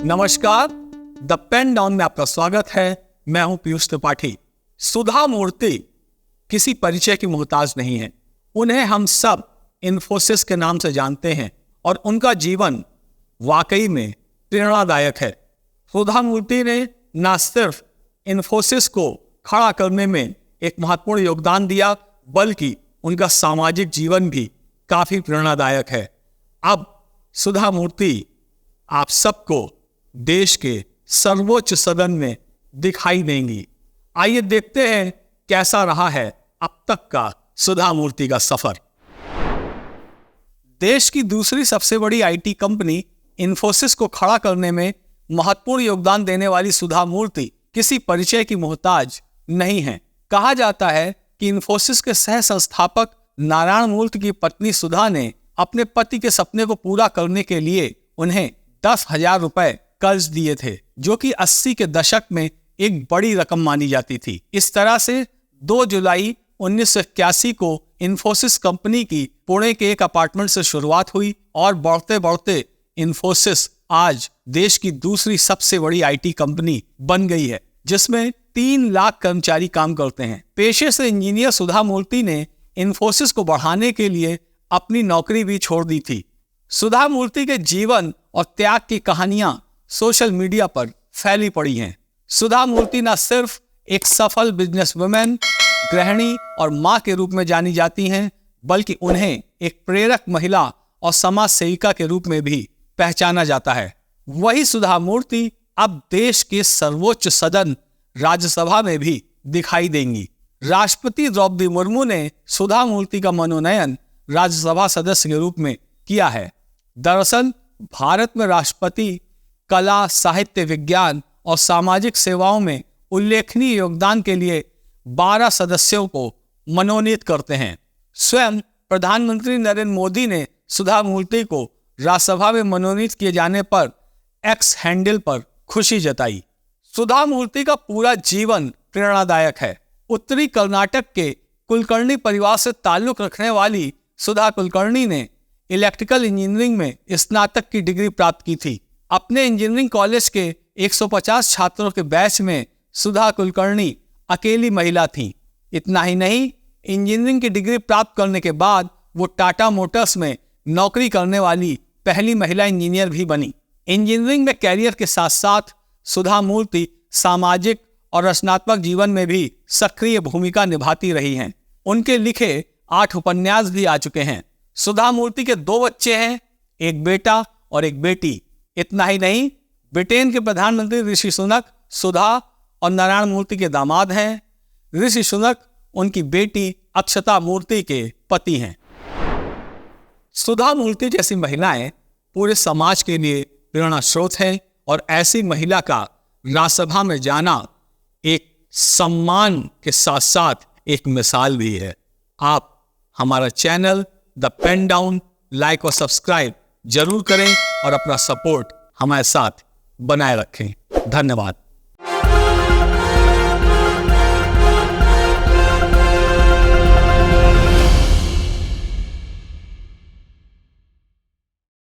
नमस्कार, the pen down में आपका स्वागत है। मैं हूं पीयूष त्रिपाठी। सुधा मूर्ति किसी परिचय की मोहताज नहीं है। उन्हें हम सब इन्फोसिस के नाम से जानते हैं और उनका जीवन वाकई में प्रेरणादायक है। सुधा मूर्ति ने न सिर्फ इन्फोसिस को खड़ा करने में एक महत्वपूर्ण योगदान दिया, बल्कि उनका सामाजिक जीवन भी काफी प्रेरणादायक है। अब सुधा मूर्ति आप सबको देश के सर्वोच्च सदन में दिखाई देंगी। आइए देखते हैं कैसा रहा है अब तक का सुधा मूर्ति का सफर। देश की दूसरी सबसे बड़ी आईटी कंपनी इन्फोसिस को खड़ा करने में महत्वपूर्ण योगदान देने वाली सुधा मूर्ति किसी परिचय की मोहताज नहीं है। कहा जाता है कि इन्फोसिस के सह संस्थापक नारायण मूर्ति की पत्नी सुधा ने अपने पति के सपने को पूरा करने के लिए उन्हें 10,000 रुपए कर्ज दिए थे, जो कि 80 के दशक में एक बड़ी रकम मानी जाती थी। इस तरह से 2 जुलाई 1981 को इन्फोसिस कंपनी की पुणे के एक अपार्टमेंट से शुरुआत हुई और बढ़ते बढ़ते इन्फोसिस आज देश की दूसरी सबसे बड़ी आईटी कंपनी बन गई है, जिसमें 3 लाख कर्मचारी काम करते हैं। पेशे से इंजीनियर सुधा मूर्ति ने इन्फोसिस को बढ़ाने के लिए अपनी नौकरी भी छोड़ दी थी। सुधा मूर्ति के जीवन और त्याग की कहानियां सोशल मीडिया पर फैली पड़ी हैं। सुधा मूर्ति न सिर्फ एक सफल बिजनेसवुमेन, गृहिणी और मां के रूप में जानी जाती हैं, बल्कि उन्हें एक प्रेरक महिला और समाज सेविका के रूप में भी पहचाना जाता है। वही सुधा मूर्ति अब देश के सर्वोच्च सदन राज्यसभा में भी दिखाई देंगी। राष्ट्रपति द्रौपदी मुर्मू ने सुधा मूर्ति का मनोनयन राज्यसभा सदस्य के रूप में किया है। दरअसल भारत में राष्ट्रपति कला, साहित्य, विज्ञान और सामाजिक सेवाओं में उल्लेखनीय योगदान के लिए 12 सदस्यों को मनोनीत करते हैं। स्वयं प्रधानमंत्री नरेंद्र मोदी ने सुधा मूर्ति को राज्यसभा में मनोनीत किए जाने पर एक्स हैंडल पर खुशी जताई। सुधा मूर्ति का पूरा जीवन प्रेरणादायक है। उत्तरी कर्नाटक के कुलकर्णी परिवार से ताल्लुक रखने वाली सुधा कुलकर्णी ने इलेक्ट्रिकल इंजीनियरिंग में स्नातक की डिग्री प्राप्त की थी। अपने इंजीनियरिंग कॉलेज के 150 छात्रों के बैच में सुधा कुलकर्णी अकेली महिला थीं। इतना ही नहीं, इंजीनियरिंग की डिग्री प्राप्त करने के बाद वो टाटा मोटर्स में नौकरी करने वाली पहली महिला इंजीनियर भी बनी। इंजीनियरिंग में कैरियर के साथ साथ सुधा मूर्ति सामाजिक और रचनात्मक जीवन में भी सक्रिय भूमिका निभाती रही हैं। उनके लिखे 8 उपन्यास भी आ चुके हैं। सुधा मूर्ति के 2 बच्चे हैं, एक बेटा और एक बेटी। इतना ही नहीं, ब्रिटेन के प्रधानमंत्री ऋषि सुनक सुधा और नारायण मूर्ति के दामाद हैं। ऋषि सुनक उनकी बेटी अक्षता मूर्ति के पति हैं। सुधा मूर्ति जैसी महिलाएं पूरे समाज के लिए प्रेरणा स्रोत हैं और ऐसी महिला का राज्यसभा में जाना एक सम्मान के साथ साथ एक मिसाल भी है। आप हमारा channel the pen down like और सब्सक्राइब जरूर करें और अपना सपोर्ट हमारे साथ बनाए रखें। धन्यवाद।